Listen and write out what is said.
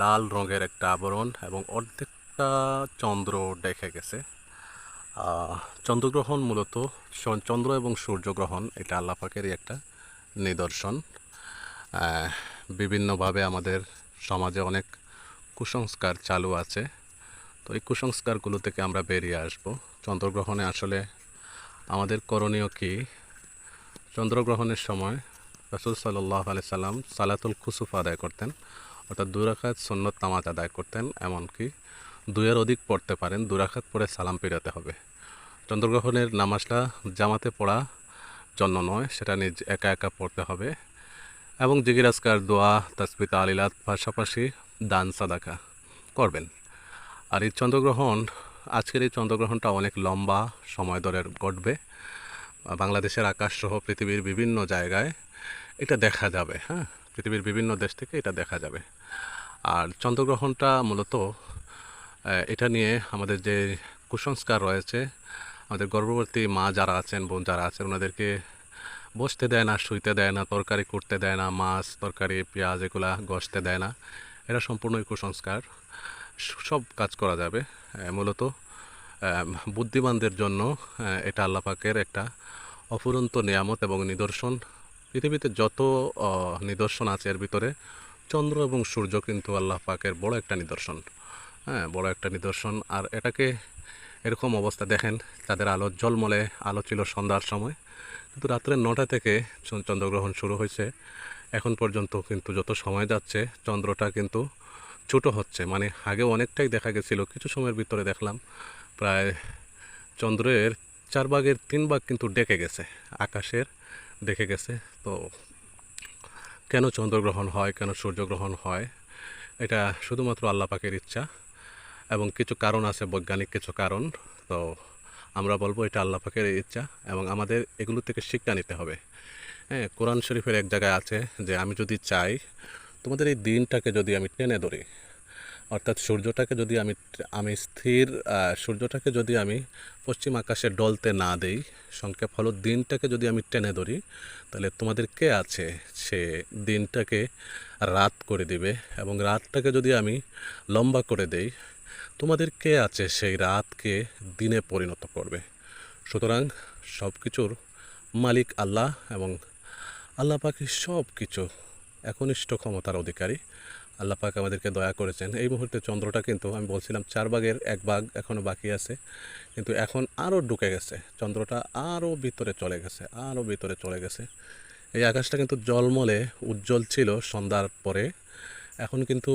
লাল রঙের একটা আবরণ এবং অর্ধেকটা চন্দ্র ঢেকে গেছে। আহ, চন্দ্রগ্রহণ মূলত চন্দ্র এবং সূর্যগ্রহণ এটা আল্লাহ পাকেরই একটা নিদর্শন। আহ, বিভিন্নভাবে আমাদের সমাজে অনেক কুসংস্কার চালু আছে, তো এই কুসংস্কারগুলো থেকে আমরা বেরিয়ে আসব। চন্দ্রগ্রহণে আসলে আমাদের করণীয় কি? চন্দ্রগ্রহণের সময় রাসূল সাল্লাল্লাহু আলাইহি সাল্লাম সালাতুল কুসুফ আদায় করতেন, অর্থাৎ 2 রাকাত সুন্নত নামাজ আদায় করতেন। এমনকি 2-এর অধিক পড়তে পারেন, 2 রাকাত পড়ে সালাম ফিরাতে হবে। চন্দ্রগ্রহণের নামাজটা জামাতে পড়া জন্য নয়, সেটা নিজ একা একা পড়তে হবে এবং জিকির আজকার দোয়া তাসবিহ তাহলিলাত পাশাপাশি দান সাদাকা করবেন। আর এই চন্দ্রগ্রহণ, আজকের এই চন্দ্রগ্রহণটা অনেক লম্বা সময় ধরে ঘটবে। বাংলাদেশের আকাশ সহ পৃথিবীর বিভিন্ন জায়গায় এটা দেখা যাবে। হ্যাঁ, পৃথিবীর বিভিন্ন দেশ থেকে এটা দেখা যাবে। আর চন্দ্রগ্রহণটা মূলত এটা নিয়ে আমাদের যে কুসংস্কার রয়েছে, আমাদের গর্ভবতী মা যারা আছেন, বোন যারা আছেন, ওনাদেরকে বসতে দেয় না, শুইতে দেয় না, তরকারি করতে দেয় না, মাছ তরকারি পেঁয়াজ এগুলা গসতে দেয় না। এটা সম্পূর্ণই কুসংস্কার। সব কাজ করা যাবে। মূলত বুদ্ধিমানদের জন্য এটা আল্লাহ পাকের একটা অফুরন্ত নিয়ামত এবং নিদর্শন। পৃথিবীতে যত নিদর্শন আছে এর ভিতরে চন্দ্র এবং সূর্য কিন্তু আল্লাহ পাকের বড় একটা নিদর্শন। হ্যাঁ, বড় একটা নিদর্শন। আর এটাকে এরকম অবস্থা দেখেন, তাদের আলো ঝলমলে আলো ছিল সন্ধ্যার সময়, কিন্তু রাত্রে 9টা থেকে চন্দ্রগ্রহণ শুরু হয়েছে। এখন পর্যন্ত কিন্তু যত সময় যাচ্ছে চন্দ্রটা কিন্তু ছোটো হচ্ছে। মানে আগে অনেকটাই দেখা গেছিল, কিছু সময়ের ভিতরে দেখলাম প্রায় চন্দ্রের 4/3 কিন্তু ডেকে গেছে, আকাশের ডেকে গেছে। তো কেন চন্দ্রগ্রহণ হয়, কেন সূর্যগ্রহণ হয়, এটা শুধুমাত্র আল্লাহ পাকের ইচ্ছা এবং কিছু কারণ আছে, বৈজ্ঞানিক কিছু কারণ। তো আমরা বলবো এটা আল্লাহ পাকের ইচ্ছা এবং আমাদের এগুলো থেকে শিক্ষা নিতে হবে। হ্যাঁ, কোরআন শরীফের এক জায়গায় আছে যে আমি যদি চাই তোমাদের এই দিনটাকে যদি আমি টেনে ধরি, অর্থাৎ সূর্যটাকে যদি আমি আমি স্থির সূর্যটাকে যদি আমি পশ্চিম আকাশে ডলতে না দেই, সংক্ষেপ হলো দিনটাকে যদি আমি টেনে ধরি, তাহলে তোমাদের কে আছে সে দিনটাকে রাত করে দিবে, এবং রাতটাকে যদি আমি লম্বা করে দেই, তোমাদের কে আছে সেই রাতকে দিনে পরিণত করবে। সুতরাং সব কিছুর মালিক আল্লাহ এবং আল্লাহ পাকের সব কিছু একনিষ্ঠ ক্ষমতার অধিকারী। আল্লাহ পাক আমাদেরকে দয়া করেছেন। এই মুহূর্তে চন্দ্রটা কিন্তু আমি বলছিলাম 1/4 এখনও বাকি আছে, কিন্তু এখন আরও ঢুকে গেছে, চন্দ্রটা আরও ভিতরে চলে গেছে, আরও ভিতরে চলে গেছে। এই আকাশটা কিন্তু জলমলে উজ্জ্বল ছিল সন্ধ্যার পরে, এখন কিন্তু